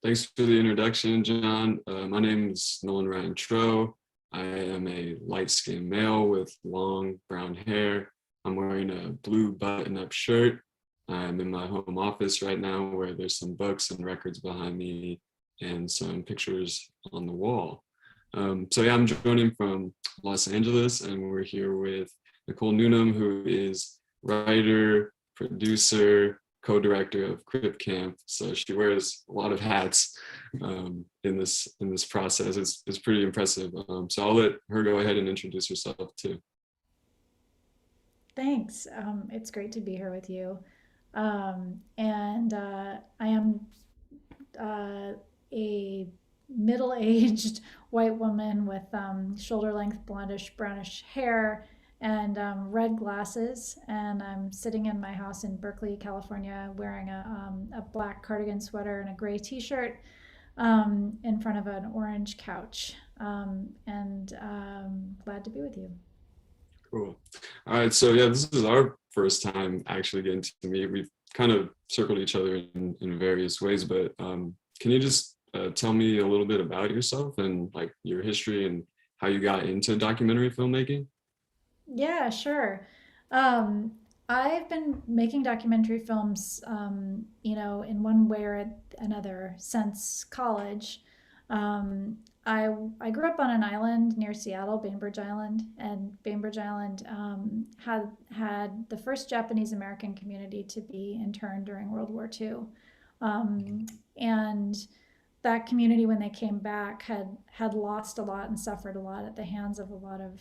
Thanks for the introduction, John. My name is Nolan Ryan Tro. I am a light-skinned male with long brown hair. I'm wearing a blue button-up shirt. I'm in my home office right now where there's some books and records behind me and some pictures on the wall. So I'm joining from Los Angeles, and we're here with Nicole Newnum, who is writer, producer, co-director of Crip Camp. So she wears a lot of hats in this process. It's pretty impressive. So I'll let her go ahead and introduce herself too. Thanks. It's great to be here with you. And I am uh, a middle-aged white woman with shoulder-length blondish brownish hair and red glasses. And I'm sitting in my house in Berkeley, California, wearing a black cardigan sweater and a gray t-shirt in front of an orange couch. And glad to be with you. Cool. All right. So yeah, this is our first time actually getting to meet. We've kind of circled each other in various ways, but can you just tell me a little bit about yourself and like your history and how you got into documentary filmmaking? Yeah, sure. Um, I've been making documentary films, in one way or another since college. Um, I grew up on an island near Seattle, Bainbridge Island, and Bainbridge Island had the first Japanese American community to be interned during World War II. And that community, when they came back, had lost a lot and suffered a lot at the hands of a lot of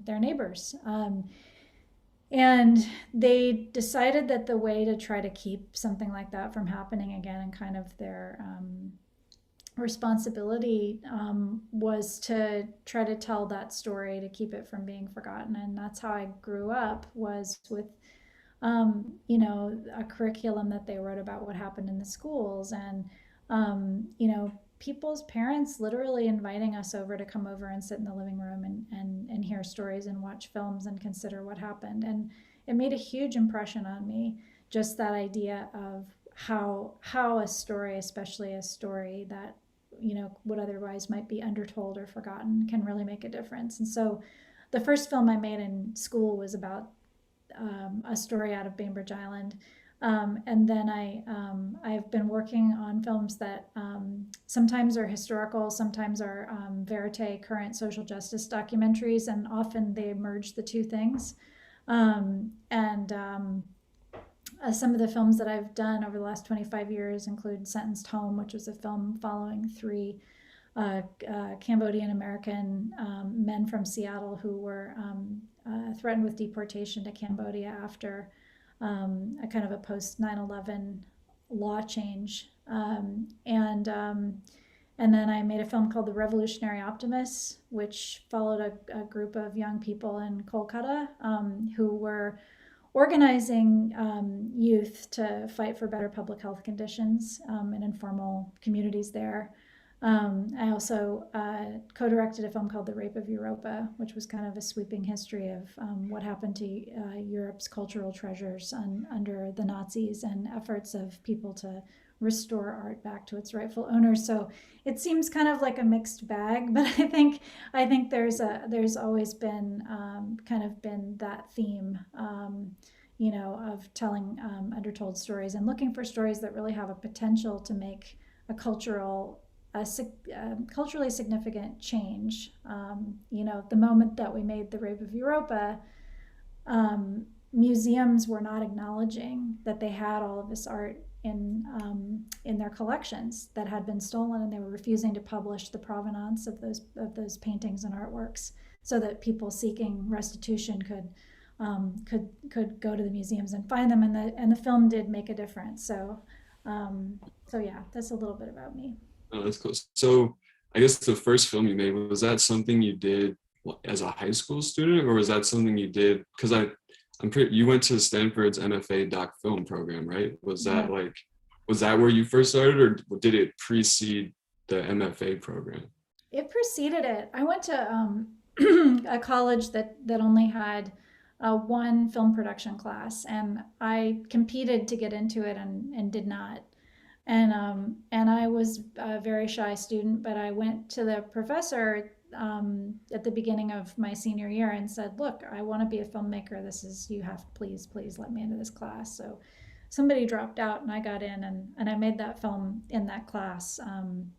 their neighbors. And they decided that the way to try to keep something like that from happening again, and kind of their responsibility, was to try to tell that story to keep it from being forgotten. And that's how I grew up, was with a curriculum that they wrote about what happened in the schools, and people's parents literally inviting us over to come over and sit in the living room and hear stories and watch films and consider what happened. And it made a huge impression on me, just that idea of how a story, especially a story that would otherwise might be undertold or forgotten, can really make a difference. And so the first film I made in school was about a story out of Bainbridge Island. And then I've been working on films that sometimes are historical, sometimes are verite, current social justice documentaries, and often they merge the two things. And Some of the films that I've done over the last 25 years include Sentenced Home, which was a film following three Cambodian American men from Seattle who were threatened with deportation to Cambodia after a kind of a post 9/11 law change. And then I made a film called The Revolutionary Optimists, which followed a group of young people in Kolkata who were organizing youth to fight for better public health conditions in informal communities there. I also co-directed a film called The Rape of Europa, which was kind of a sweeping history of what happened to Europe's cultural treasures under the Nazis, and efforts of people to restore art back to its rightful owners. So it seems kind of like a mixed bag, but I think there's always been kind of been that theme, of telling undertold stories and looking for stories that really have a potential to make a culturally significant change. The moment that we made The Rape of Europa, museums were not acknowledging that they had all of this art in their collections that had been stolen, and they were refusing to publish the provenance of those paintings and artworks, so that people seeking restitution could go to the museums and find them. And the film did make a difference. So yeah, that's a little bit about me. Oh, that's cool. So I guess the first film you made, was that something you did as a high school student, or was that something you did because I'm pretty you went to Stanford's MFA doc film program, right? Yeah. Was that where you first started, or did it precede the MFA program? It preceded it. I went to a college that only had one film production class, and I competed to get into it and did not. And I was a very shy student, but I went to the professor at the beginning of my senior year and said, "Look, I want to be a filmmaker. This is you have please let me into this class." So somebody dropped out and I got in, and I made that film in that class, and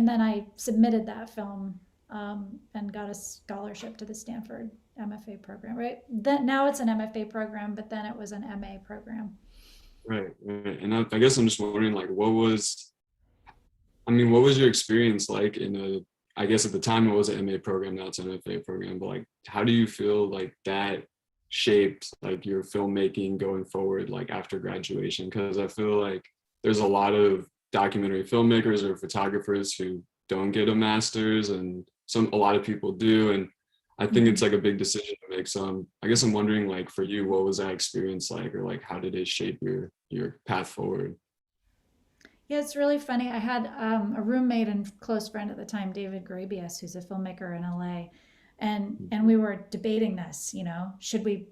then I submitted that film and got a scholarship to the Stanford MFA program. Right then, now it's an MFA program, but then it was an MA program. Right, right. And I guess I'm just wondering, like, what was your experience like in I guess at the time it was an MA program, now it's an MFA program, but like, how do you feel like that shaped like your filmmaking going forward, like after graduation? Because I feel like there's a lot of documentary filmmakers or photographers who don't get a master's, and a lot of people do. And I think it's like a big decision to make. So I guess I'm wondering, like, for you, what was that experience like, or like, how did it shape your path forward? Yeah, it's really funny. I had a roommate and close friend at the time, David Grabius, who's a filmmaker in LA, and we were debating this. Should we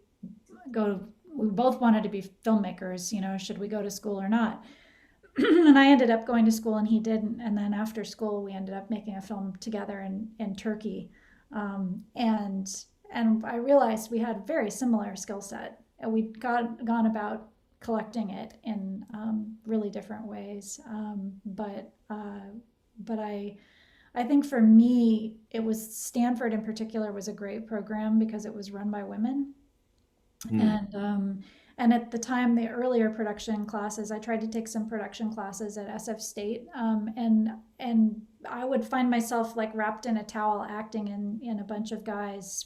go? We both wanted to be filmmakers. Should we go to school or not? And I ended up going to school, and he didn't. And then after school, we ended up making a film together in Turkey, and I realized we had a very similar skill set. And we'd gone about collecting it in really different ways. But I think for me, it was Stanford in particular was a great program because it was run by women, Mm, and at the time, the earlier production classes, I tried to take some production classes at SF State, and I would find myself like wrapped in a towel acting in a bunch of guys,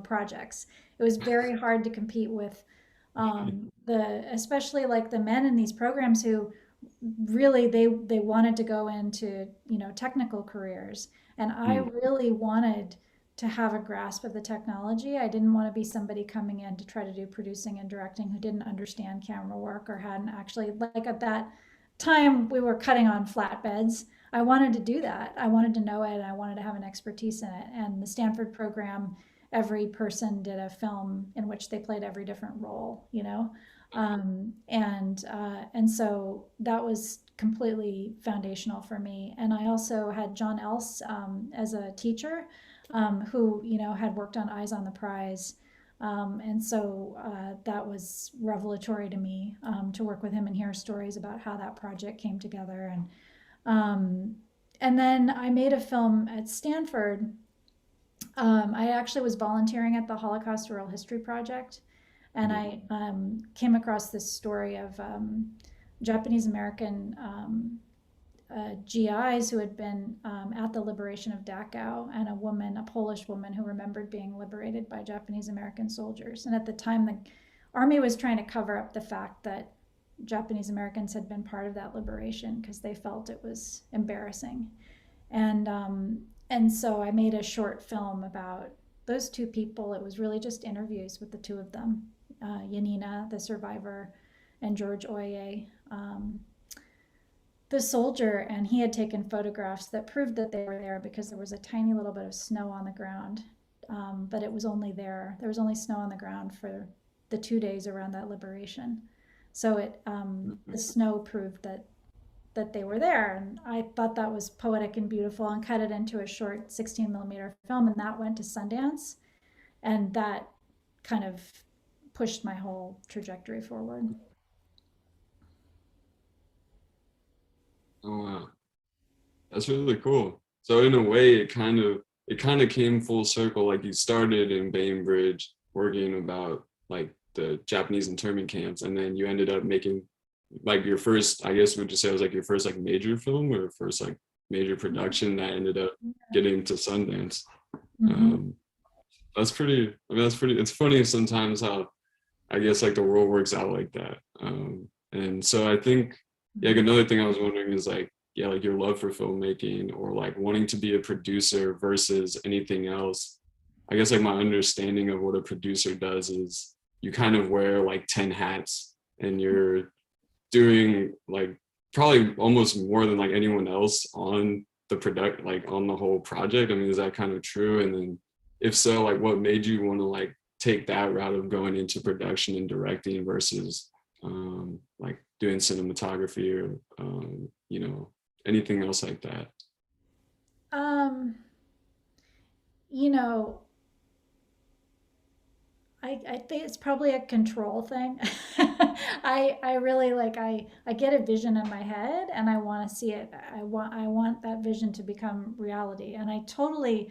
projects. It was very hard to compete with especially like the men in these programs who really they wanted to go into technical careers, and I mm, really wanted to have a grasp of the technology. I didn't want to be somebody coming in to try to do producing and directing who didn't understand camera work or hadn't actually, like at that time we were cutting on flatbeds. I wanted to do that. I wanted to know it. I wanted to have an expertise in it. And the Stanford program, every person did a film in which they played every different role. And so that was completely foundational for me. And I also had John Else as a teacher, who had worked on Eyes on the Prize, and so that was revelatory to me, to work with him and hear stories about how that project came together. And then I made a film at Stanford. I actually was volunteering at the Holocaust Oral History Project, and mm, I came across this story of Japanese American GIs who had been at the liberation of Dachau, and a Polish woman who remembered being liberated by Japanese American soldiers. And at the time, the army was trying to cover up the fact that Japanese Americans had been part of that liberation because they felt it was embarrassing. And so I made a short film about those two people. It was really just interviews with the two of them, Yanina, the survivor, and George Oye, the soldier. And he had taken photographs that proved that they were there because there was a tiny little bit of snow on the ground, but it was only there. There was only snow on the ground for the 2 days around that liberation. So the snow proved that they were there, and I thought that was poetic and beautiful, and cut it into a short 16 millimeter film, and that went to Sundance, and that kind of pushed my whole trajectory forward. oh wow, that's really cool. So in a way, it kind of came full circle. Like, you started in Bainbridge working about like the Japanese internment camps, and then you ended up making like your first, I guess would you say it was like your first like major film or first like major production that ended up getting to Sundance. Mm-hmm. Um, that's pretty. I mean, that's pretty. It's funny sometimes how I guess like the world works out like that. And so I think, yeah, like, another thing I was wondering is like, yeah, like your love for filmmaking or like wanting to be a producer versus anything else. I guess like my understanding of what a producer does is you kind of wear like 10 hats, and you're doing like probably almost more than like anyone else on the product, like on the whole project. I mean, is that kind of true? And then if so, like what made you want to like take that route of going into production and directing versus like doing cinematography or anything else like that? Um, you know, I think it's probably a control thing. I really like I get a vision in my head and I want to see it. I want that vision to become reality. And I totally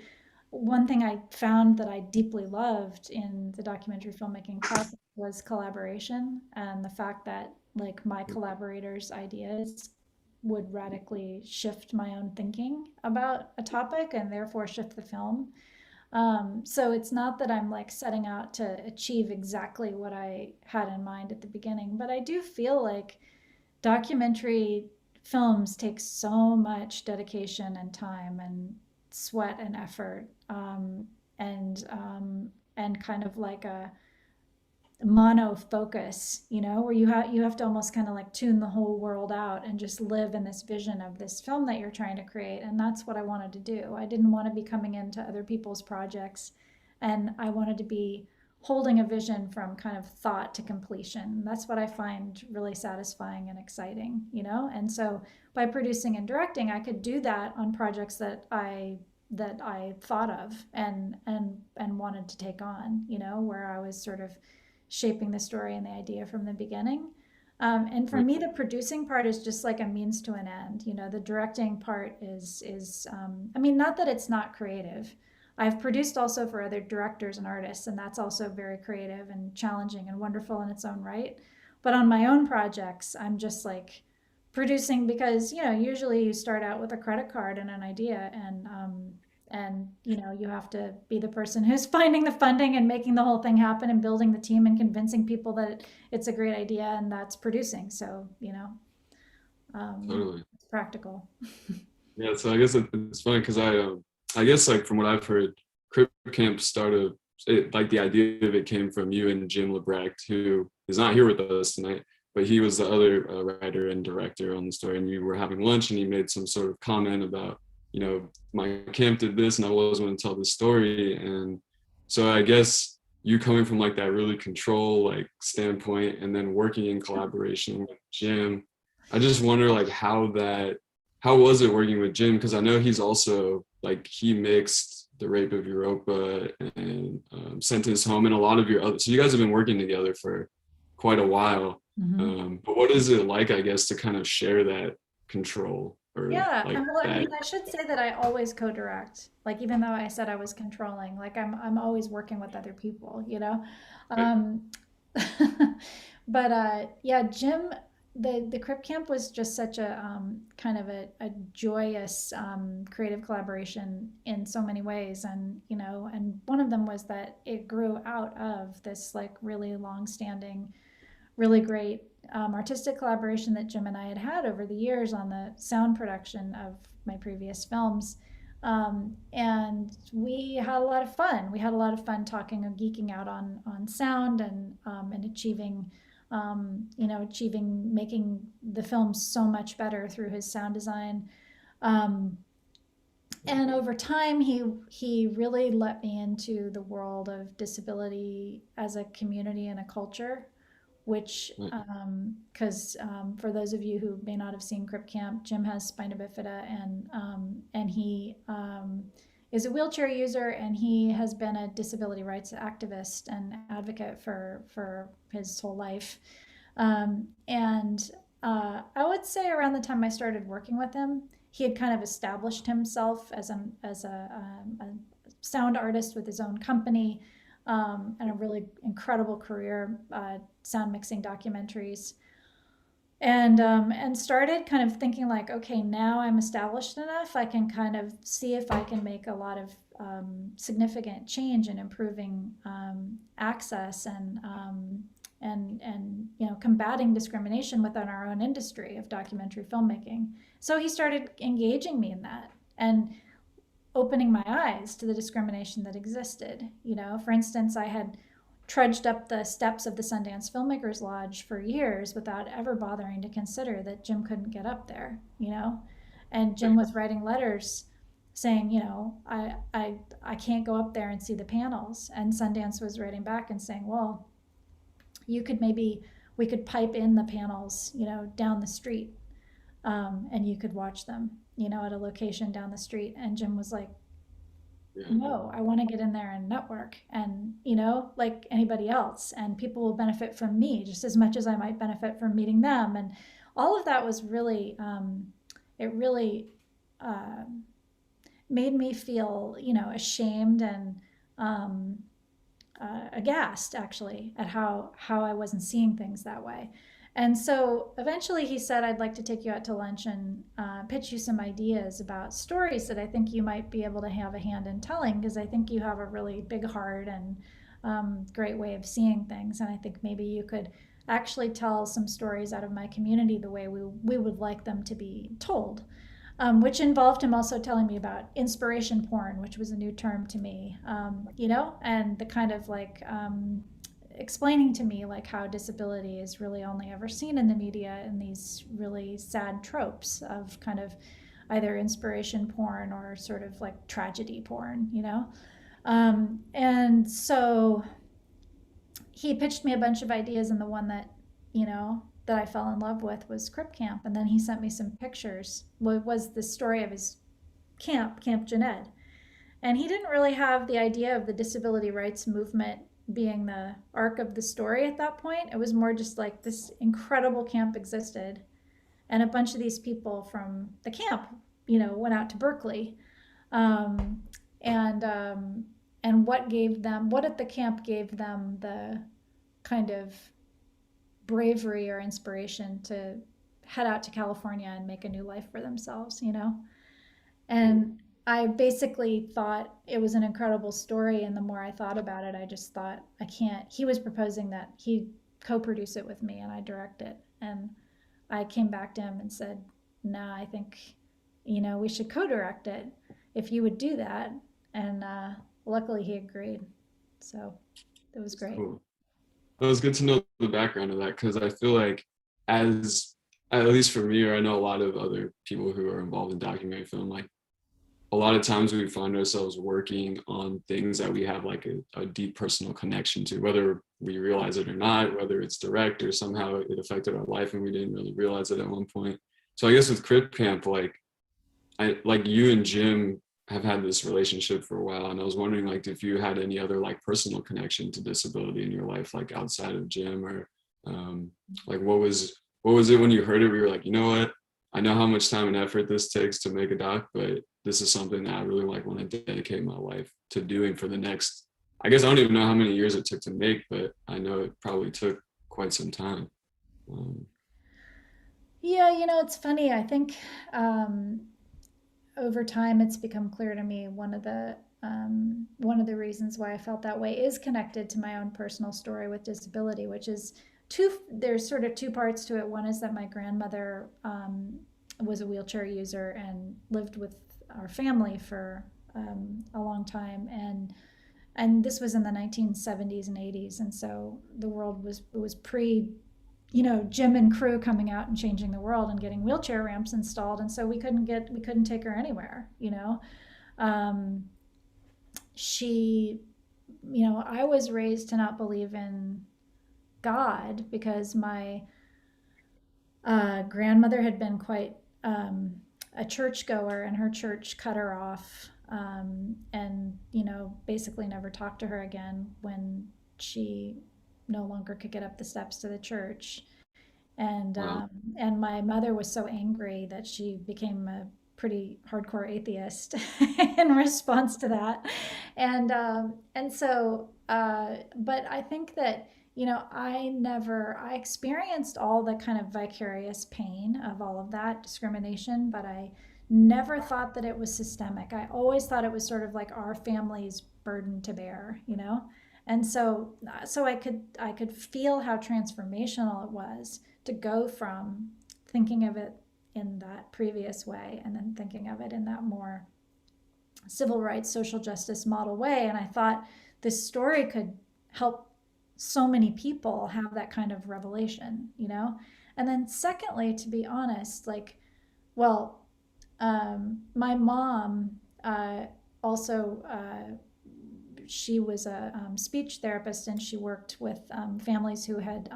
one thing I found that I deeply loved in the documentary filmmaking process was collaboration and the fact that like my collaborators' ideas would radically shift my own thinking about a topic and therefore shift the film. So it's not that I'm like setting out to achieve exactly what I had in mind at the beginning, but I do feel like documentary films take so much dedication and time and sweat and effort, and and kind of like a mono focus, where you have to almost kind of like tune the whole world out and just live in this vision of this film that you're trying to create. And that's what I wanted to do. I didn't want to be coming into other people's projects, and I wanted to be holding a vision from kind of thought to completion. That's what I find really satisfying and exciting. And so by producing and directing, I could do that on projects that I thought of and wanted to take on, where I was sort of shaping the story and the idea from the beginning. And for Right. me, the producing part is just like a means to an end. The directing part is I mean, not that it's not creative. I've produced also for other directors and artists, and that's also very creative and challenging and wonderful in its own right. But on my own projects, I'm just like producing because usually you start out with a credit card and an idea, and you have to be the person who's finding the funding and making the whole thing happen and building the team and convincing people that it's a great idea, and that's producing. So Totally. it's practical. Yeah, so I guess it's funny because I guess like from what I've heard, Crip Camp started like the idea of it came from you and Jim Lebrecht, who is not here with us tonight, but he was the other writer and director on the story. And you were having lunch, and he made some sort of comment about, my camp did this, and I was going to tell this story. And so I guess you coming from like that really control like standpoint, and then working in collaboration with Jim, I just wonder like how was it working with Jim? Because I know he's also like he mixed the Rape of Europa and Sentence Home and a lot of your other. So you guys have been working together for quite a while. Hmm. But what is it like, I guess, to kind of share that control or Yeah, like and well, I that? mean, I should say that I always co-direct. Like, even though I said I was controlling, like I'm always working with other people. Right. Um, but yeah, Jim, the Crip Camp was just such a kind of a joyous creative collaboration in so many ways, and one of them was that it grew out of this like really long-standing, really great artistic collaboration that Jim and I had had over the years on the sound production of my previous films. And we had a lot of fun. We had a lot of fun talking and geeking out on sound and achieving making the film so much better through his sound design. Um, and over time, he really let me into the world of disability as a community and a culture, which, Right. because for those of you who may not have seen Crip Camp, Jim has spina bifida, and he is a wheelchair user, and he has been a disability rights activist and advocate for his whole life. And I would say around the time I started working with him, he had kind of established himself as a sound artist with his own company, and a really incredible career, sound mixing documentaries, and started kind of thinking like, okay, now I'm established enough, I can kind of see if I can make a lot of significant change in improving access and combating discrimination within our own industry of documentary filmmaking. So he started engaging me in that and opening my eyes to the discrimination that existed. For instance, I had trudged up the steps of the Sundance Filmmakers Lodge for years without ever bothering to consider that Jim couldn't get up there. And Jim was writing letters saying, I can't go up there and see the panels. And Sundance was writing back and saying, well, you could maybe we could pipe in the panels, down the street, and you could watch them, at a location down the street. And Jim was like, Yeah. no, I want to get in there and network and, like anybody else. And people will benefit from me just as much as I might benefit from meeting them. And all of that was really, it really uh, made me feel, ashamed and aghast actually at how I wasn't seeing things that way. And so eventually he said, I'd like to take you out to lunch and pitch you some ideas about stories that I think you might be able to have a hand in telling, because I think you have a really big heart and great way of seeing things. And I think maybe you could actually tell some stories out of my community the way we would like them to be told. Which involved him also telling me about inspiration porn, which was a new term to me, and the kind of like explaining to me like how disability is really only ever seen in the media in these really sad tropes of kind of either inspiration porn or sort of like tragedy porn, and so he pitched me a bunch of ideas, and the one that I fell in love with was Crip Camp. And then he sent me some pictures. What was the story of his Camp Jened. And he didn't really have the idea of the disability rights movement being the arc of the story at that point. It was more just like this incredible camp existed, and a bunch of these people from the camp, went out to Berkeley, um, and what at the camp gave them the kind of bravery or inspiration to head out to California and make a new life for themselves. And I basically thought it was an incredible story. And the more I thought about it, I just thought, I can't. He was proposing that he co produce it with me and I direct it. And I came back to him and said, nah, I think, we should co direct it if you would do that. And luckily he agreed. So it was great. Cool. It was good to know the background of that, because I feel like, as at least for me, or I know a lot of other people who are involved in documentary film, like a lot of times we find ourselves working on things that we have like a deep personal connection to, whether we realize it or not, whether it's direct or somehow it affected our life and we didn't really realize it at one point. So I guess with Crip Camp, like you and Jim have had this relationship for a while, and I was wondering like if you had any other like personal connection to disability in your life, like outside of Jim, or like what was it when you heard it? We were like, you know what? I know how much time and effort this takes to make a doc, but this is something that I really like want to dedicate my life to doing for the next, I guess I don't even know how many years it took to make, but I know it probably took quite some time. Um, Yeah, it's funny. I think over time it's become clear to me one of the reasons why I felt that way is connected to my own personal story with disability, which is there's sort of two parts to it. One is that my grandmother was a wheelchair user and lived with our family for a long time, and this was in the 1970s and 80s, and so the world was pre Jim and crew coming out and changing the world and getting wheelchair ramps installed, and so we couldn't take her anywhere. Um, she, I was raised to not believe in God because my grandmother had been quite a churchgoer, and her church cut her off, and basically never talked to her again when she no longer could get up the steps to the church. And wow. um, and my mother was so angry that she became a pretty hardcore atheist in response to that. But I think that I experienced all the kind of vicarious pain of all of that discrimination, but I never thought that it was systemic. I always thought it was sort of like our family's burden to bear. And so I could feel how transformational it was to go from thinking of it in that previous way and then thinking of it in that more civil rights, social justice model way. And I thought this story could help so many people have that kind of revelation. And then, secondly, to be honest, well, my mom also, she was a speech therapist, and she worked with families who had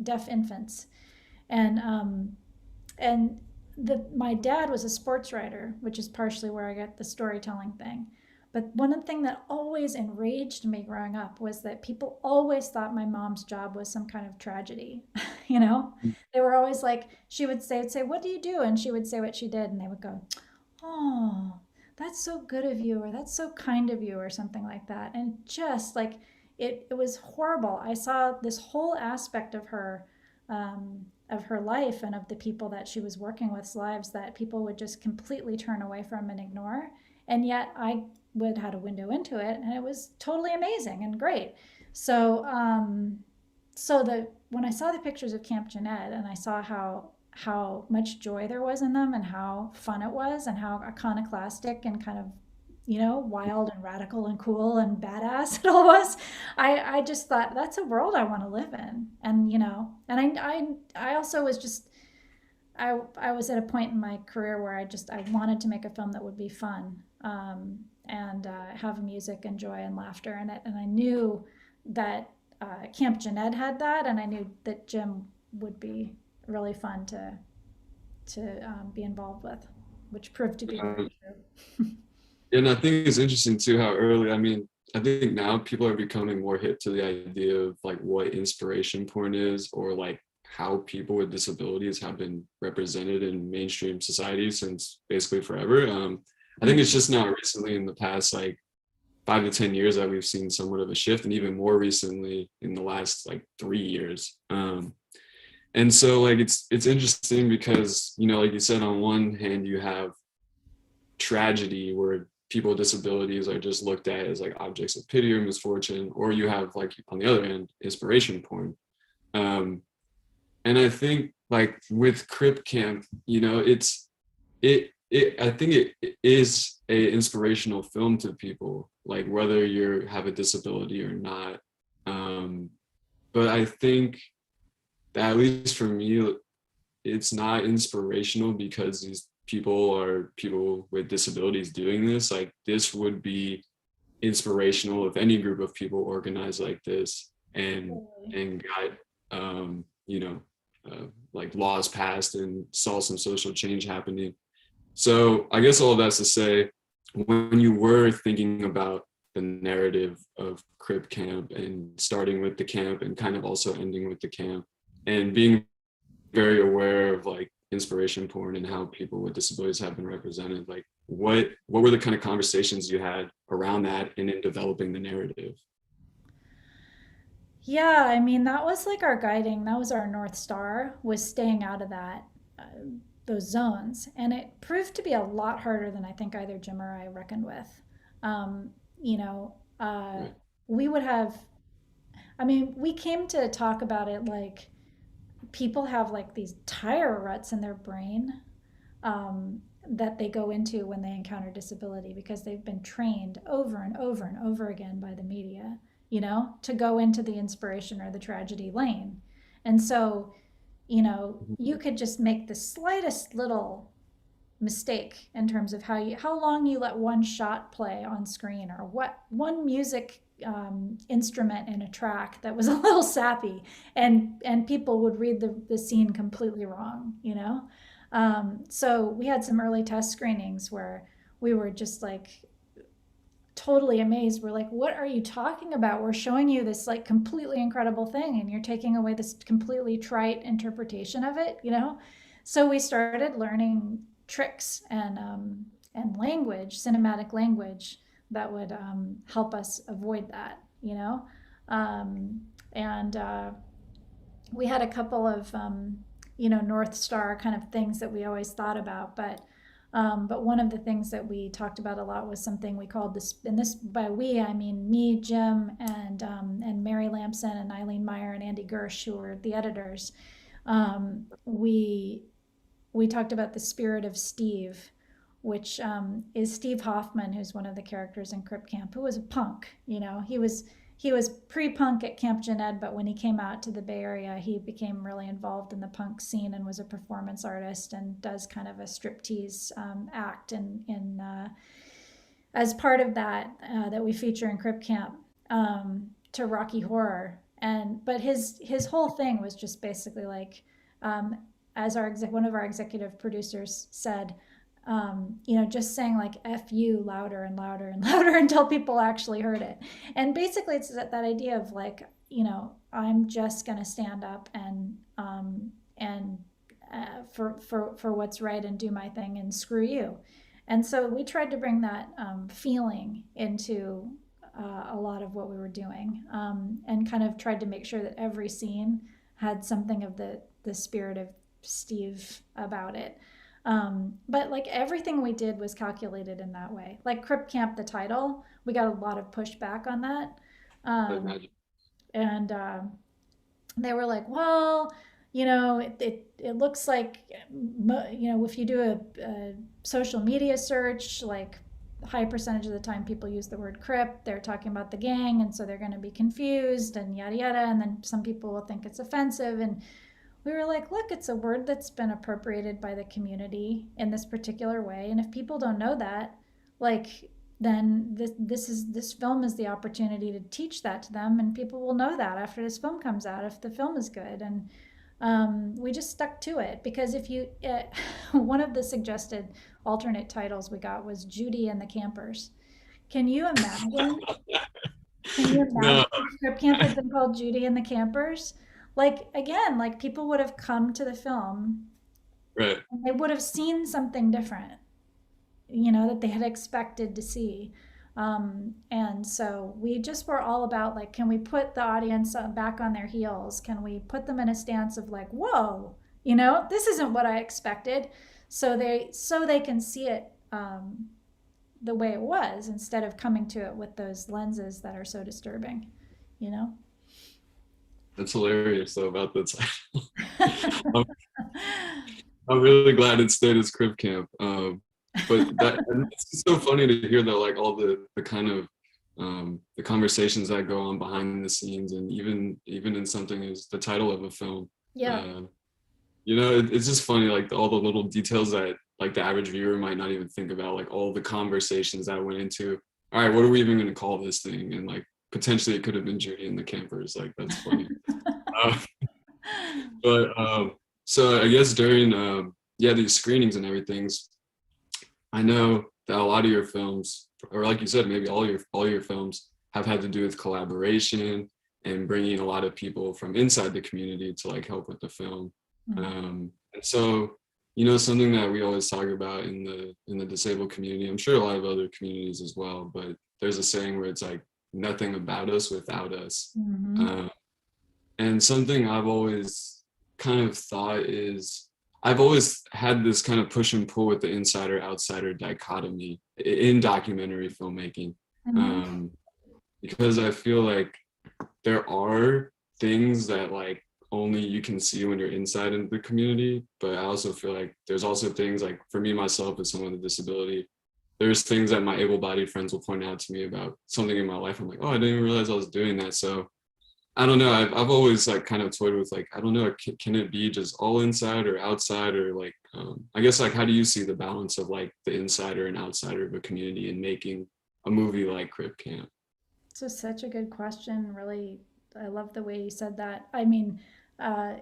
deaf infants, and and my dad was a sports writer, which is partially where I got the storytelling thing. But one thing that always enraged me growing up was that people always thought my mom's job was some kind of tragedy. you know, they were always like, would say, "What do you do?" And she would say what she did, and they would go, "Oh, that's so good of you," or "That's so kind of you," or something like that. And just like it was horrible. I saw this whole aspect of her life and of the people that she was working with's lives that people would just completely turn away from and ignore. And yet I would had a window into it, and it was totally amazing and great. So, when I saw the pictures of Camp Jeanette and I saw how much joy there was in them and how fun it was and how iconoclastic and kind of wild and radical and cool and badass it all was. I just thought that's a world I want to live in. And, and I also was just, I was at a point in my career where I wanted to make a film that would be fun, and have music and joy and laughter in it. And I knew that Camp Jeanette had that, and I knew that Jim would be really fun to be involved with, which proved to be very true. And I think it's interesting too how early, I mean, I think now people are becoming more hip to the idea of like what inspiration porn is, or like how people with disabilities have been represented in mainstream society since basically forever. I think it's just now recently in the past like 5 to 10 years that we've seen somewhat of a shift, and even more recently in the last like 3 years. And so like it's interesting because, like you said, on one hand you have tragedy where people with disabilities are just looked at as like objects of pity or misfortune, or you have like on the other hand inspiration porn. And I think like with Crip Camp, I think it is a inspirational film to people, like whether you have a disability or not. But I think that at least for me, it's not inspirational because these people are people with disabilities doing this. Like this would be inspirational if any group of people organized like this and got like laws passed and saw some social change happening. So I guess all of that's to say, when you were thinking about the narrative of Crip Camp and starting with the camp and kind of also ending with the camp and being very aware of like inspiration porn and how people with disabilities have been represented, like what were the kind of conversations you had around that and in developing the narrative? Yeah, I mean, that was like that was our North Star, was staying out of uh, those zones. And it proved to be a lot harder than I think either Jim or I reckoned with. Um, you know, uh, Right. we would have, I mean, we came to talk about it like people have like these tire ruts in their brain, that they go into when they encounter disability because they've been trained over and over and over again by the media, to go into the inspiration or the tragedy lane. And so, you could just make the slightest little mistake in terms of how long you let one shot play on screen, or what one music instrument in a track that was a little sappy, and people would read the scene completely wrong. So we had some early test screenings where we were just like totally amazed. We're like, what are you talking about? We're showing you this like completely incredible thing, and you're taking away this completely trite interpretation of it. So we started learning tricks and language, cinematic language, that would help us avoid that. Um, and We had a couple of North Star kind of things that we always thought about, but one of the things that we talked about a lot was something we called this, and this by we I mean me, Jim, and Mary Lamson and Eileen Meyer and Andy Gersh, who were the editors. We talked about the spirit of Steve, which is Steve Hoffman, who's one of the characters in Crip Camp, who was a punk. He was pre-punk at Camp Jeanette, but when he came out to the Bay Area, he became really involved in the punk scene and was a performance artist and does kind of a striptease act in as part of that we feature in Crip Camp, to Rocky Horror. And but his whole thing was just basically like, um, as one of our executive producers said, just saying like "f you" louder and louder and louder until people actually heard it. And basically, it's that idea of like, I'm just gonna stand up and for what's right and do my thing and screw you. And so we tried to bring that feeling into a lot of what we were doing, and kind of tried to make sure that every scene had something of the spirit of Steve about it. But like everything we did was calculated in that way. Like Crip Camp, the title, we got a lot of pushback on that. I Um, imagine. and they were like, well, it looks like, if you do a social media search, like high percentage of the time people use the word Crip, they're talking about the gang, and so they're going to be confused and yada yada, and then some people will think it's offensive. And we were like, look, it's a word that's been appropriated by the community in this particular way, and if people don't know that, like, then this film is the opportunity to teach that to them, and people will know that after this film comes out if the film is good. And we just stuck to it because if you one of the suggested alternate titles we got was Judy and the Campers. Can you imagine? Can you imagine No, if Script Camp had been called Judy and the Campers? Like again, like people would have come to the film right. and they would have seen something different, that they had expected to see. And so we just were all about like, can we put the audience back on their heels? Can we put them in a stance of like, whoa, this isn't what I expected, so they can see it the way it was instead of coming to it with those lenses that are so disturbing, you know. That's hilarious though about the title. I'm, I'm really glad it stayed as Crip Camp. But and it's so funny to hear that like all the kind of the conversations that go on behind the scenes, and even in something as the title of a film. Yeah. Uh, it's just funny, like all the little details that like the average viewer might not even think about, like all the conversations that went into, all right, what are we even going to call this thing? And like potentially it could have been Judy and the Campers. Like that's funny. Uh, but so I guess during these screenings and everything, I know that a lot of your films, or like you said, maybe all your films have had to do with collaboration and bringing a lot of people from inside the community to like help with the film. Mhm. And so, something that we always talk about in the disabled community, I'm sure a lot of other communities as well, but there's a saying where it's like nothing about us without us. Mhm. Um, and something I've always kind of thought is I've always had this kind of push and pull with the insider outsider dichotomy in documentary filmmaking. Mhm. Um, because I feel like there are things that like only you can see when you're inside in the community, but I also feel like there's also things like for me myself as someone with a disability, there's things that my able-bodied friends will point out to me about something in my life. I'm like, oh, I didn't even realize I was doing that. So I don't know. I've always like kind of toyed with like, I don't know, can it be just all inside or outside, or like, I guess like, how do you see the balance of like the insider and outsider of a community in making a movie like Crip Camp? So such a good question. Really, I love the way you said that. I mean, uh,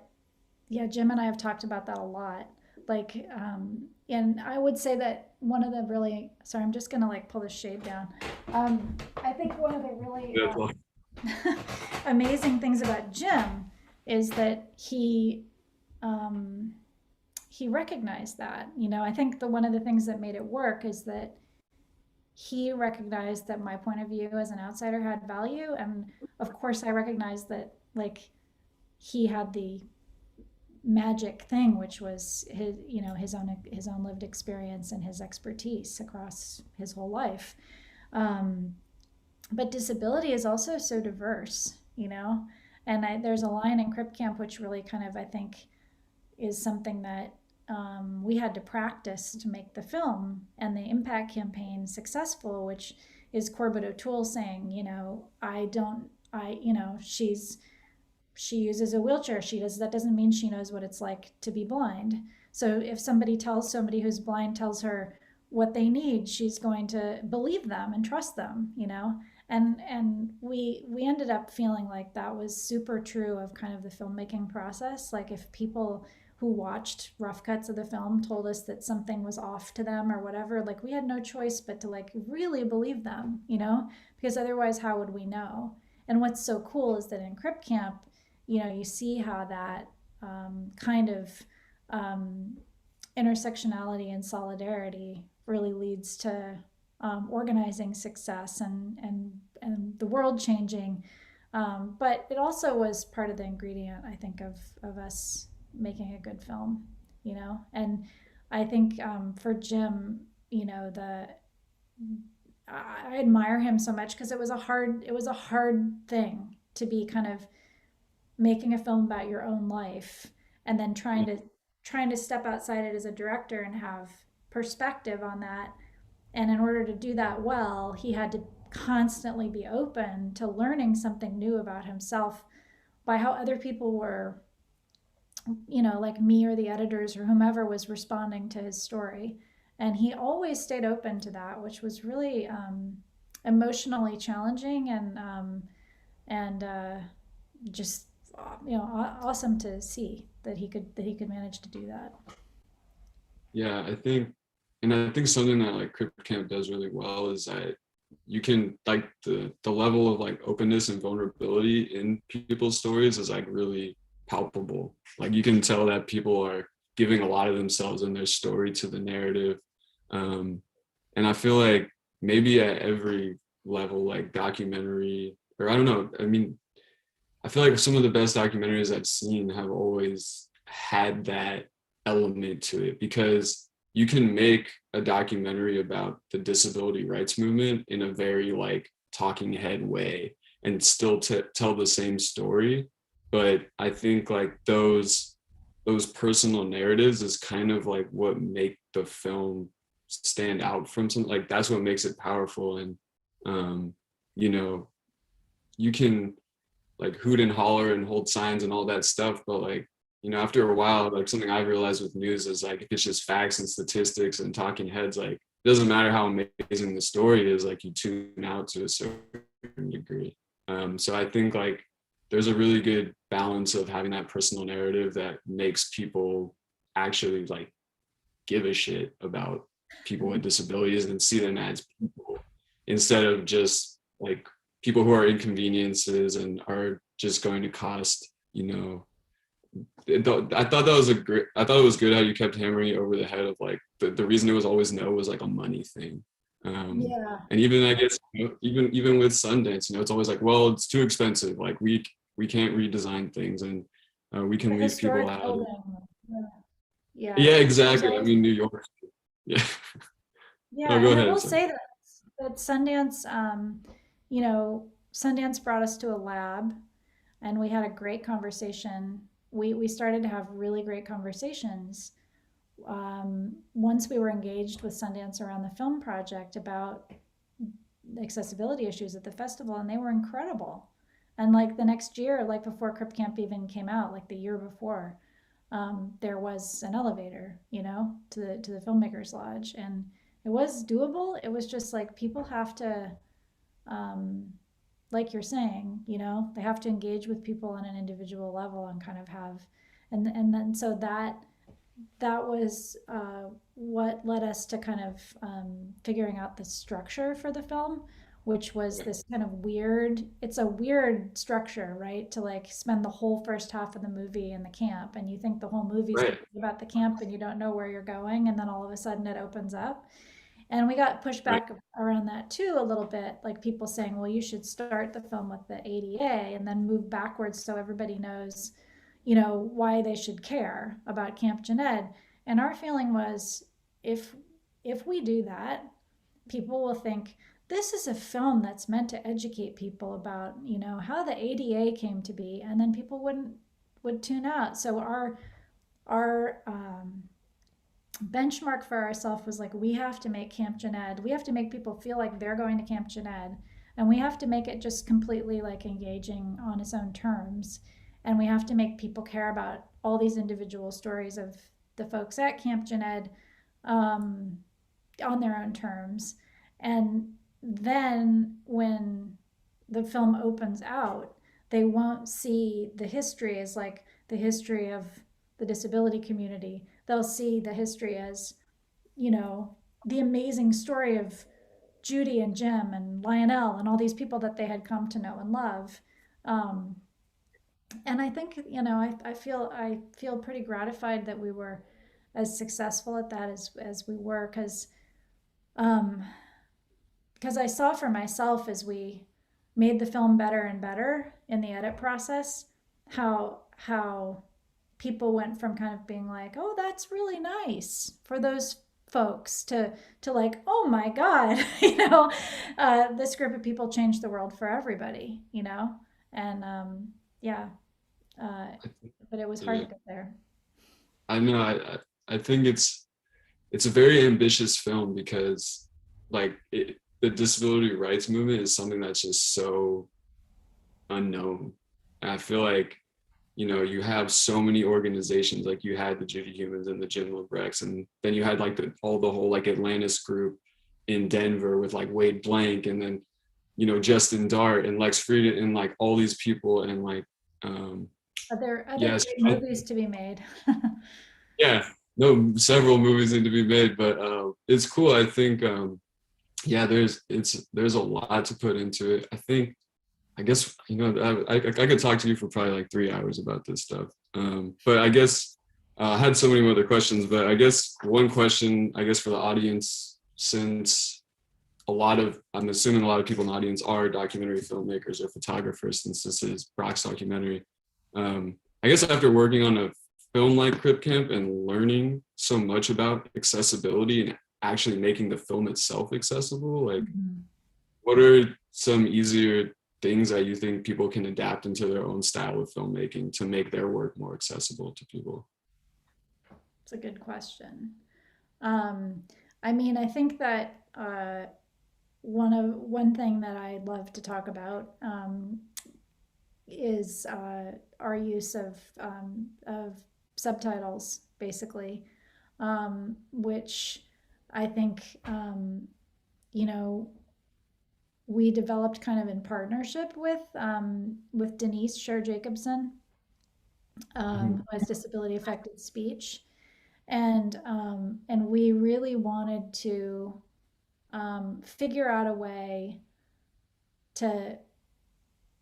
yeah, Jim and I have talked about that a lot. Like, and I would say that one of the really, sorry, I'm just gonna like pull the shade down. I think one of the really Yeah, well, amazing things about Jim is that um, he recognized that. I think one of the things that made it work is that he recognized that my point of view as an outsider had value, and of course I recognized that like he had the magic thing, which was his own lived experience and his expertise across his whole life. Um, but disability is also so diverse, and there's a line in Crip Camp which really kind of, I think, is something that we had to practice to make the film and the impact campaign successful, which is Corbett O'Toole saying, I don't, I, she uses a wheelchair. That doesn't mean she knows what it's like to be blind. So if somebody who's blind tells her what they need, she's going to believe them and trust them, And we ended up feeling like that was super true of kind of the filmmaking process. Like if people who watched rough cuts of the film told us that something was off to them or whatever, like we had no choice but to like really believe them, you know, because otherwise how would we know? And what's so cool is that in Crip Camp, you know, you see how that kind of um, intersectionality and solidarity really leads to organizing success and the world changing. But it also was part of the ingredient, I think, of us making a good film, you know. And I think for Jim, you know, I admire him so much because it was a hard thing to be kind of making a film about your own life and then trying to step outside it as a director and have perspective on that. And in order to do that well, he had to constantly be open to learning something new about himself by how other people were, you know, like me or the editors or whomever was responding to his story. And he always stayed open to that, which was really emotionally challenging and just you know awesome to see that he could manage to do that. Yeah, I think something that like Crip Camp does really well is that you can like the level of like openness and vulnerability in people's stories is like really palpable. Like you can tell that people are giving a lot of themselves in their story to the narrative. Um, and I feel like maybe at every level, like documentary, or I don't know, I mean, I feel like some of the best documentaries I've seen have always had that element to it because you can make a documentary about the disability rights movement in a very like talking head way and still tell the same story. But I think like those personal narratives is kind of like what make the film stand out from some, like that's what makes it powerful. And um you know, you can like hoot and holler and hold signs and all that stuff, but like, you know, after a while, like something I've realized with news is like if it's just facts and statistics and talking heads, like it doesn't matter how amazing the story is, like you tune out to a certain degree. So I think like there's a really good balance of having that personal narrative that makes people actually like give a shit about people with disabilities and see them as people instead of just like people who are inconveniences and are just going to cost, you know, I thought that was a great, I thought it was good how you kept hammering it over the head of like the reason it was always no was like a money thing. Yeah, And even I guess you know, even with Sundance, you know, it's always like, well, it's too expensive. Like we can't redesign things and we the can leave people historic out. building. Yeah, yeah. Yeah, There's exactly. I always mean, New York. Yeah. Oh, yeah, go and I ahead. will Sorry. say that Sundance, you know, Sundance brought us to a lab, and we had a great conversation. We started to have really great conversations once we were engaged with Sundance around the film project about accessibility issues at the festival, and they were incredible. And like the next year, like before Crip Camp even came out, like the year before, there was an elevator, you know, to the filmmakers lodge, and it was doable. It was just like people have to, um, like you're saying, you know, they have to engage with people on an individual level and kind of have, and then so that was what led us to kind of figuring out the structure for the film, which was Yeah. this kind of weird, it's a weird structure, right? To like spend the whole first half of the movie in the camp and you think the whole movie's Right. about the camp and you don't know where you're going. And then all of a sudden it opens up. And we got pushed Right. back around that too a little bit, like people saying, well, you should start the film with the ADA and then move backwards so everybody knows, you know, why they should care about Camp Jened. And our feeling was if if we do that, people will think this is a film that's meant to educate people about, you know, how the ADA came to be, and then people would tune out. So our benchmark for ourselves was like we have to make Camp Jened, we have to make people feel like they're going to Camp Jened, and we have to make it just completely like engaging on its own terms, and we have to make people care about all these individual stories of the folks at Camp Jened um, on their own terms. And then when the film opens out, they won't see the history as like the history of the disability community. They'll see the history as, you know, the amazing story of Judy and Jim and Lionel and all these people that they had come to know and love. Um, and I think, you know, I feel pretty gratified that we were as successful at that as we were, um, because I saw for myself as we made the film better and better in the edit process, how people went from kind of being like, "Oh, that's really nice," for those folks to like, "Oh my God," you know, this group of people changed the world for everybody, you know, and yeah, uh, but it was hard Yeah, to get there. I know. I think it's a very ambitious film because like the disability rights movement is something that's just so unknown. And I feel like, you know, you have so many organizations, like you had the Judy Humans and the Jim Lebrecks, and then you had like the whole like Atlantis group in Denver with like Wade Blank, and then, you know, Justin Dart and Lex Frieden and like all these people, and like um Are there other yes, great movies to be made? yeah, no, several movies need to be made, but it's cool. I think yeah, there's a lot to put into it. I think, I guess, you know, I could talk to you for probably like 3 hours about this stuff. But I guess I had so many other questions, but I guess one question, I guess, for the audience, since I'm assuming a lot of people in the audience are documentary filmmakers or photographers, since this is Brock's documentary. I guess after working on a film like Crip Camp and learning so much about accessibility and actually making the film itself accessible, like, Mhm. what are some easier things that you think people can adapt into their own style of filmmaking to make their work more accessible to people? It's a good question. Um, I mean, I think that one thing that I love to talk about is our use of subtitles, basically, which I think you know we developed kind of in partnership with Denise Sher Jacobson, Mhm. who has disability affected speech, and we really wanted to figure out a way to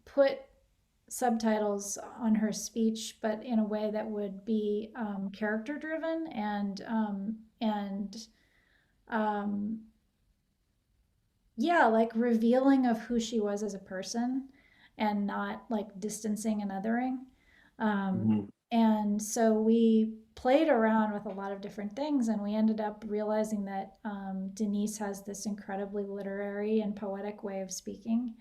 put subtitles on her speech, but in a way that would be character driven and um, yeah, like revealing of who she was as a person and not like distancing and othering. Um, Mhm. and so we played around with a lot of different things, and we ended up realizing that Denise has this incredibly literary and poetic way of speaking.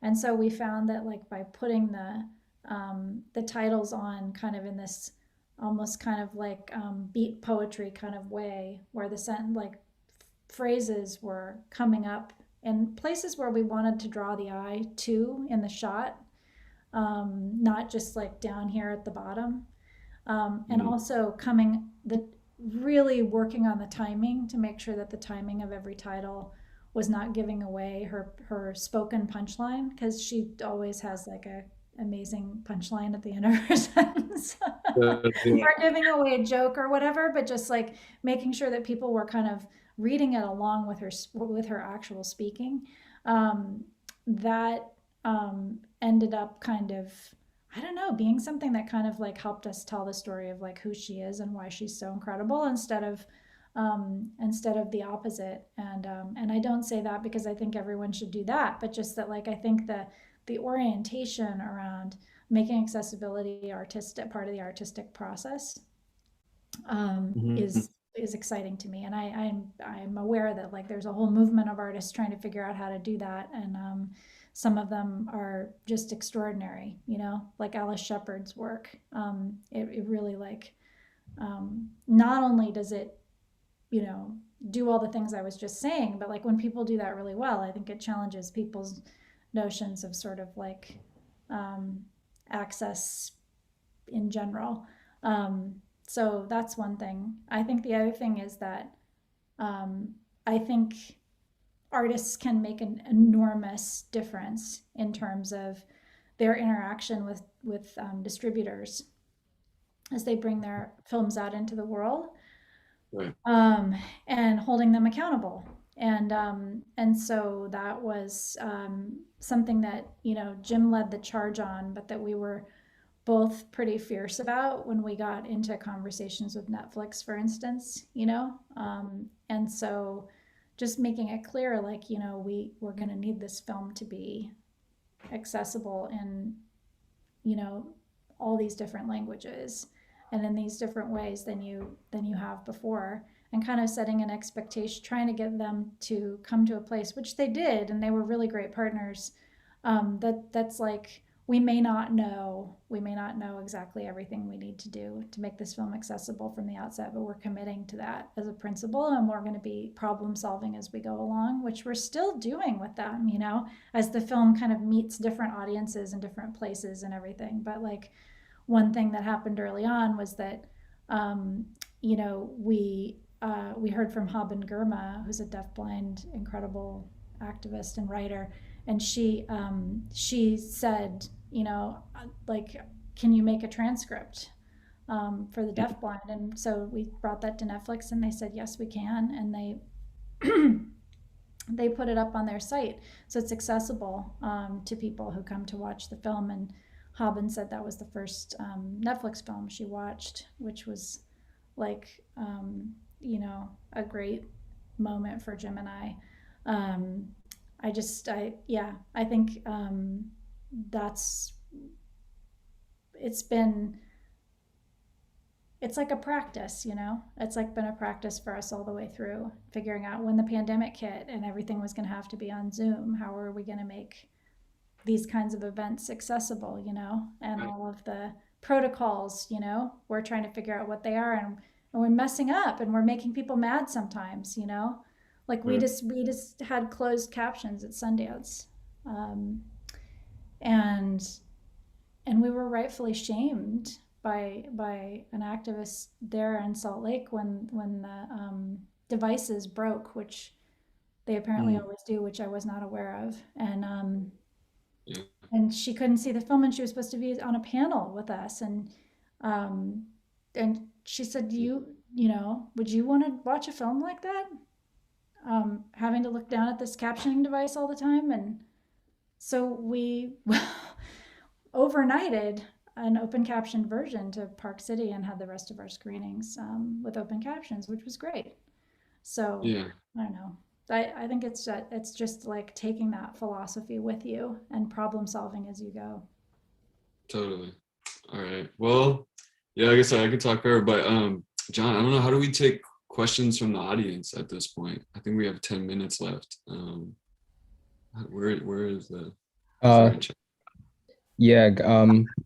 And so we found that like by putting the titles on kind of in this almost kind of like beat poetry kind of way, where the sentence like phrases were coming up in places where we wanted to draw the eye to in the shot, not just like down here at the bottom. And Mhm. also coming the really working on the timing to make sure that the timing of every title was not giving away her spoken punchline, because she always has like a amazing punchline at the end of her sentence, Yeah. or giving away a joke or whatever, but just like making sure that people were kind of reading it along with her actual speaking. Um, that ended up kind of, I don't know, being something that kind of like helped us tell the story of like who she is and why she's so incredible, instead of the opposite. And I don't say that because I think everyone should do that, but just that like I think the orientation around making accessibility artistic part of the artistic process Mhm. is exciting to me, and I'm aware that like there's a whole movement of artists trying to figure out how to do that, and some of them are just extraordinary, you know, like Alice Shepard's work. It really like not only does it, you know, do all the things I was just saying, but like when people do that really well, I think it challenges people's notions of sort of like um, access in general. Um, so that's one thing. I think the other thing is that um, I think artists can make an enormous difference in terms of their interaction with distributors as they bring their films out into the world, Right. um, and holding them accountable. And so that was something that Jim led the charge on, but that we were both pretty fierce about when we got into conversations with Netflix, for instance. And so just making it clear, like we're going to need this film to be accessible in all these different languages and in these different ways than you have before, and kind of setting an expectation, trying to get them to come to a place, which they did, and they were really great partners. That's like, we may not know exactly everything we need to do to make this film accessible from the outset, but we're committing to that as a principle, and we're going to be problem solving as we go along, which we're still doing with them, as the film kind of meets different audiences in different places and everything. But like, one thing that happened early on was that we heard from Haben Girma, who's a deafblind incredible activist and writer, and she said, like, can you make a transcript for the deafblind? And so we brought that to Netflix, and they said yes, we can, and they put it up on their site, so it's accessible to people who come to watch the film. And Haben said that was the first Netflix film she watched, which was like, a great moment for Jim and I. I think that's, it's like a practice, it's like been a practice for us all the way through, figuring out when the pandemic hit and everything was going to have to be on Zoom, how are we going to make these kinds of events accessible, and all of the protocols, we're trying to figure out what they are, and we're messing up, and we're making people mad sometimes, like we just had closed captions at Sundance, and we were rightfully shamed by an activist there in Salt Lake when the devices broke, which they apparently always do, which I was not aware of. Yeah. And she couldn't see the film, and she was supposed to be on a panel with us, um, and she said, would you want to watch a film like that, having to look down at this captioning device all the time? And so we overnighted an open captioned version to Park City and had the rest of our screenings with open captions, which was great. So Yeah. I don't know. I think it's just like taking that philosophy with you and problem solving as you go. Totally. All right. Well, yeah, I guess I could talk further, but John, I don't know, how do we take questions from the audience at this point? I think we have 10 minutes left. Where is the Yeah,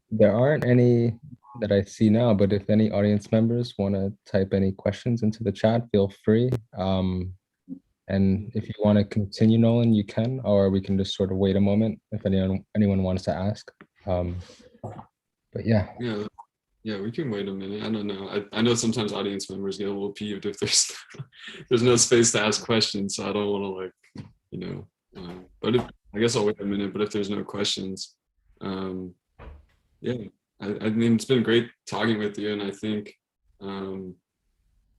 there aren't any that I see now, but if any audience members want to type any questions into the chat, feel free. And if you want to continue, Nolan, you can, or we can just sort of wait a moment if anyone wants to ask. But yeah. Yeah, we can wait a minute. I don't know. I know sometimes audience members get a little peeved if there's no space to ask questions, so I don't want to but I guess I'll wait a minute. But if there's no questions, yeah, I mean, it's been great talking with you, and I think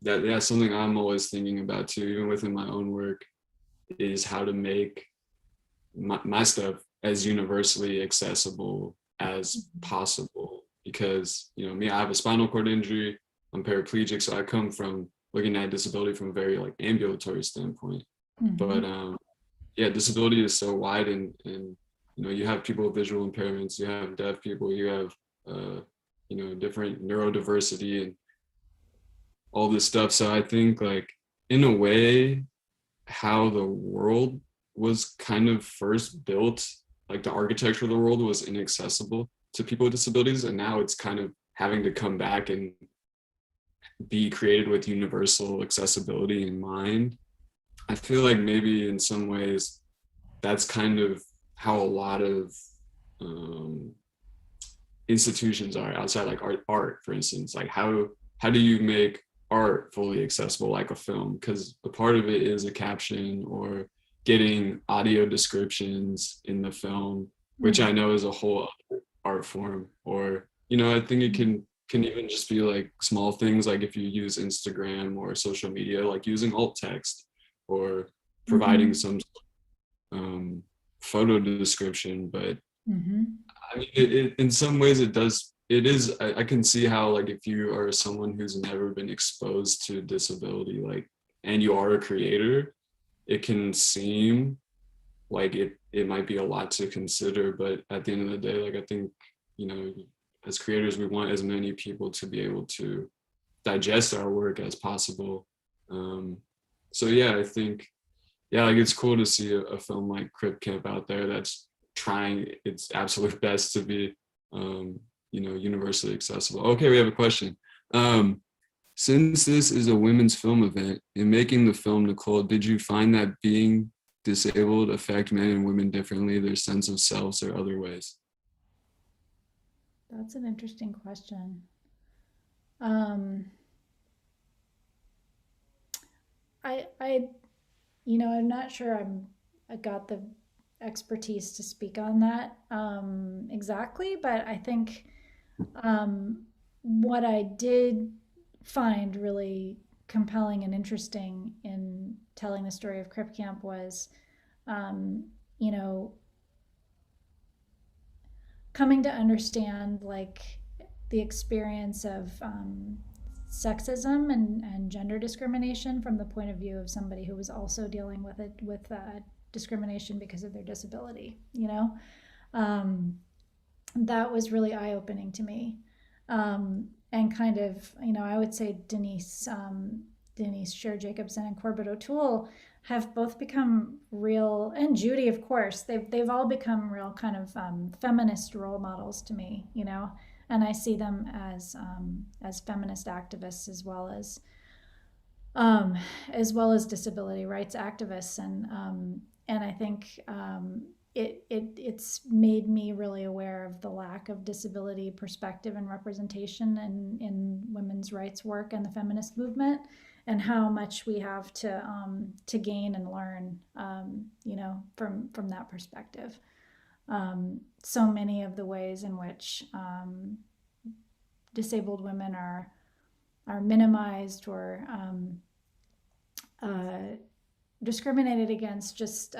that something I'm always thinking about too, even within my own work, is how to make my stuff as universally accessible as possible. Because me, I have a spinal cord injury, I'm paraplegic, so I come from looking at disability from a very like ambulatory standpoint. But yeah, disability is so wide, and you have people with visual impairments, you have deaf people, you have different neurodiversity and all this stuff. So I think, like, in a way, how the world was kind of first built, like the architecture of the world was inaccessible to people with disabilities, and now it's kind of having to come back and be created with universal accessibility in mind. I feel like maybe in some ways that's kind of how a lot of institutions are outside, like art, for instance. Like how do you make art fully accessible, like a film? Because a part of it is a caption or getting audio descriptions in the film, which I know is a whole other art form. Or, you know, I think it can even just be like small things, like if you use Instagram or social media, like using alt text or providing some photo description. But I mean, in some ways it does, it is, I can see how, like, if you are someone who's never been exposed to disability, like, and you are a creator, it can seem like it might be a lot to consider. But at the end of the day, like, I think, you know, as creators, we want as many people to be able to digest our work as possible. So yeah, I think, yeah, like, it's cool to see a film like Crip Camp out there that's trying its absolute best to be, you know, universally accessible. Okay, we have a question. Since this is a women's film event, in making the film, Nicole, did you find that being disabled affect men and women differently, their sense of selves or other ways? That's an interesting question. Um, I, you know, I'm not sure I got the expertise to speak on that exactly, but I think what I did find really compelling and interesting in telling the story of Crip Camp was, you know, coming to understand like the experience of sexism and gender discrimination from the point of view of somebody who was also dealing with it with discrimination because of their disability. You know, that was really eye opening to me, and kind of, you know, I would say Denise Sher Jacobson and Corbett O'Toole have both become real, and Judy, of course, they've all become real kind of feminist role models to me, you know, and I see them as feminist activists as well as disability rights activists, and I think it's made me really aware of the lack of disability perspective and representation in women's rights work and the feminist movement, and how much we have to gain and learn, you know, from that perspective. So many of the ways in which disabled women are minimized or discriminated against, just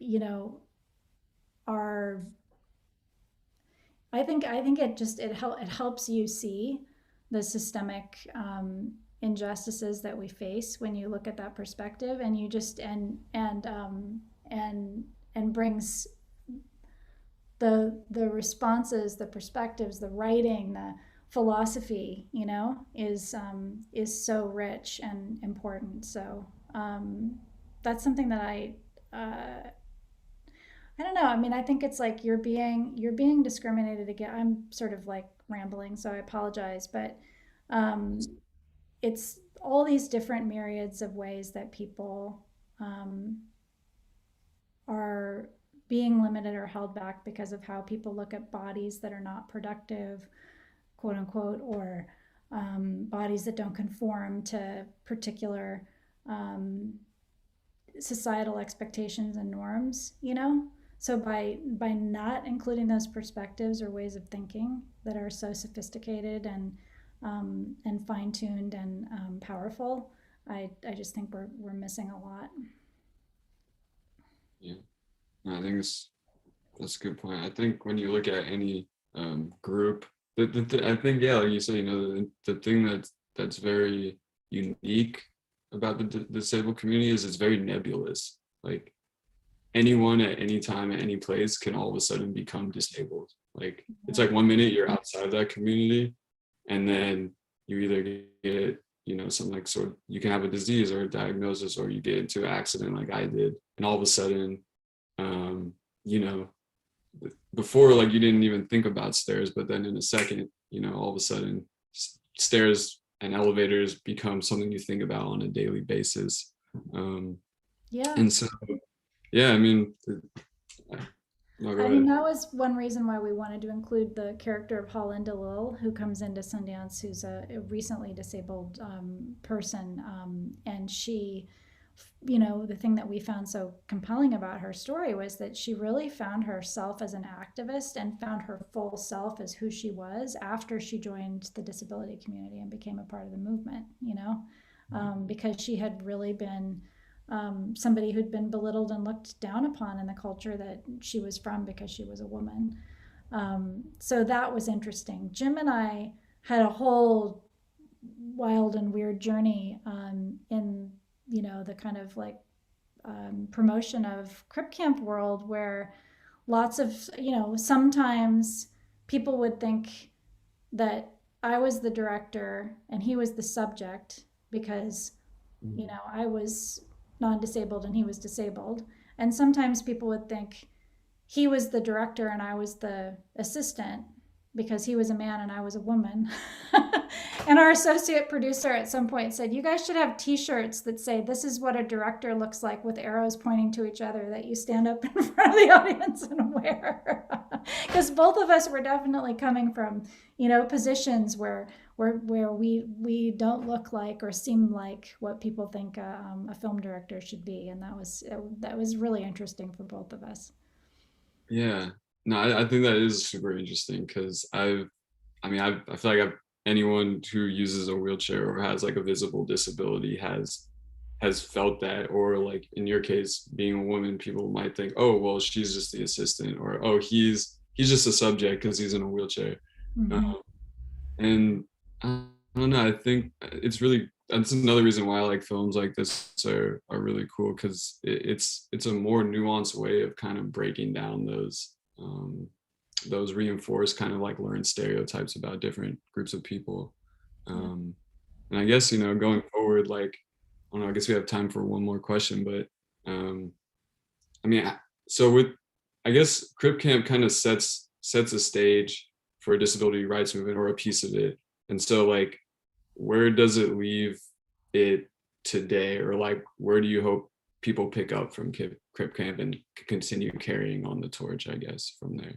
you know, are, I think it helps you see the systemic injustices that we face when you look at that perspective, and you just and brings the responses, the perspectives, the writing, the philosophy, you know, is so rich and important. So that's something that I don't know. I mean, I think it's like you're being discriminated against. I'm sort of like rambling, so I apologize, but um, it's all these different myriads of ways that people um, are being limited or held back because of how people look at bodies that are not productive, quote unquote, or bodies that don't conform to particular um, societal expectations and norms, you know? So by not including those perspectives or ways of thinking that are so sophisticated and fine tuned and powerful, I just think we're missing a lot. Yeah, no, I think that's a good point. I think when you look at any group, I think, yeah, like you say, you know, the thing that's very unique about the disabled community is it's very nebulous. Like, anyone at any time at any place can all of a sudden become disabled. Like, it's like 1 minute you're outside of that community, and then you either get, you know, some like sort of, you can have a disease or a diagnosis, or you get into an accident like I did, and all of a sudden, you know, before, like, you didn't even think about stairs, but then in a second, you know, all of a sudden stairs and elevators become something you think about on a daily basis. Yeah. And so, yeah, I mean, no, go I mean, ahead. that was one reason why we wanted to include the character of Hollinda Lil, who comes into Sundance, who's a recently disabled person, and she the thing that we found so compelling about her story was that she really found herself as an activist and found her full self as who she was after she joined the disability community and became a part of the movement, because she had really been somebody who'd been belittled and looked down upon in the culture that she was from because she was a woman. So that was interesting. Jim and I had a whole wild and weird journey in the kind of like promotion of Crip Camp world, where lots of sometimes people would think that I was the director and he was the subject because I was non-disabled and he was disabled, and sometimes people would think he was the director and I was the assistant because he was a man and I was a woman. And our associate producer at some point said, you guys should have t-shirts that say, this is what a director looks like, with arrows pointing to each other, that you stand up in front of the audience and wear. Because both of us were definitely coming from, positions where we don't look like or seem like what people think a film director should be. And that was really interesting for both of us. Yeah, no, I think that is super interesting because I feel like anyone who uses a wheelchair or has like a visible disability has felt that, or like in your case, being a woman, people might think, oh, well, she's just the assistant, or oh, he's just a subject because he's in a wheelchair. Mm-hmm. And I don't know, I think that's another reason why I like films like this are really cool, because it's a more nuanced way of kind of breaking down those reinforced kind of like learned stereotypes about different groups of people. And I guess, going forward, like, I don't know, I guess we have time for one more question, but so I guess Crip Camp kind of sets a stage for a disability rights movement, or a piece of it. And so like, where does it leave it today, or like, where do you hope people pick up from Crip Camp and continue carrying on the torch, I guess, from there?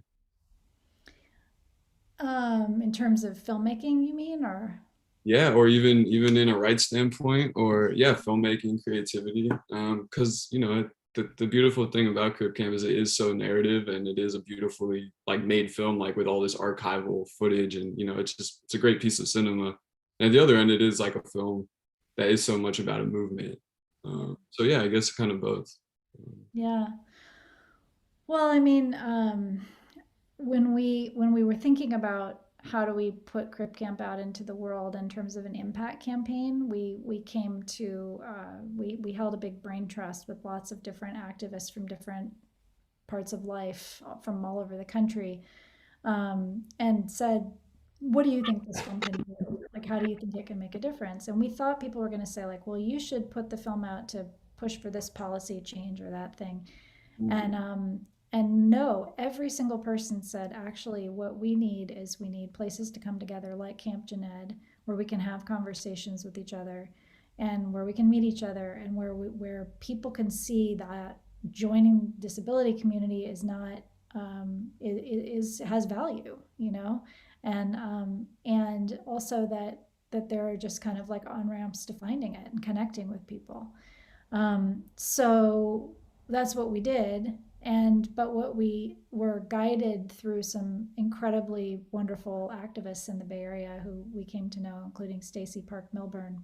In terms of filmmaking, you mean, or? Yeah, or even in a rights standpoint, or yeah, filmmaking, creativity. Because the beautiful thing about Crip Camp is it is so narrative, and it is a beautifully like made film, like with all this archival footage, and it's a great piece of cinema. And at the other end, it is like a film that is so much about a movement. So yeah, I guess kind of both. Yeah. Well, I mean, when we were thinking about how do we put Crip Camp out into the world in terms of an impact campaign, we came to we held a big brain trust with lots of different activists from different parts of life from all over the country, and said, what do you think this film can do? Like, how do you think it can make a difference? And we thought people were going to say, like, well, you should put the film out to push for this policy change or that thing. And no, every single person said, actually, what we need places to come together like Camp Jened, where we can have conversations with each other, and where we can meet each other, and where people can see that joining disability community is not has value, and also that there are just kind of like on ramps to finding it and connecting with people. So that's what we did. But what we were guided through some incredibly wonderful activists in the Bay Area who we came to know, including Stacy Park Milburn,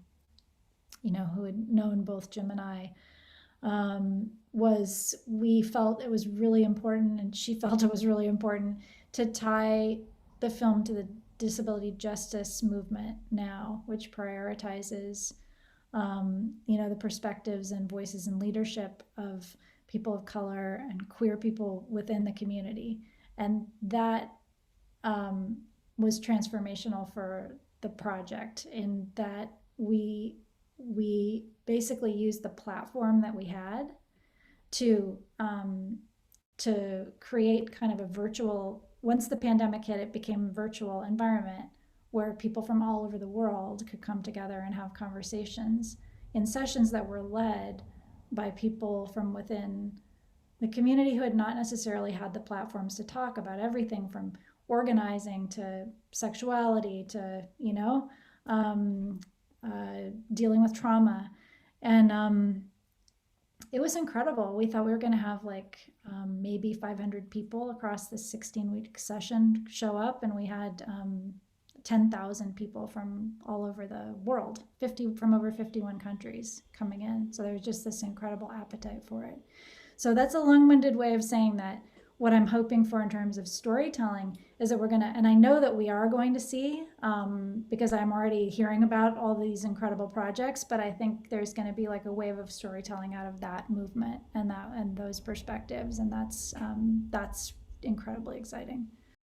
who had known both Jim and I, was we felt it was really important, and she felt it was really important, to tie the film to the disability justice movement now, which prioritizes, the perspectives and voices and leadership of people of color and queer people within the community. And that was transformational for the project, in that we basically used the platform that we had to create kind of a virtual, once the pandemic hit, it became a virtual environment where people from all over the world could come together and have conversations in sessions that were led by people from within the community who had not necessarily had the platforms to talk about everything from organizing to sexuality to, dealing with trauma. And it was incredible. We thought we were going to have like maybe 500 people across this 16-week session show up, and we had 10,000 people from all over the world, 50 from over 51 countries coming in. So there was just this incredible appetite for it. So that's a long-winded way of saying that what I'm hoping for in terms of storytelling is that we're going to, and I know that we are going to see, because I'm already hearing about all these incredible projects, but I think there's going to be like a wave of storytelling out of that movement and those perspectives. And that's incredibly exciting.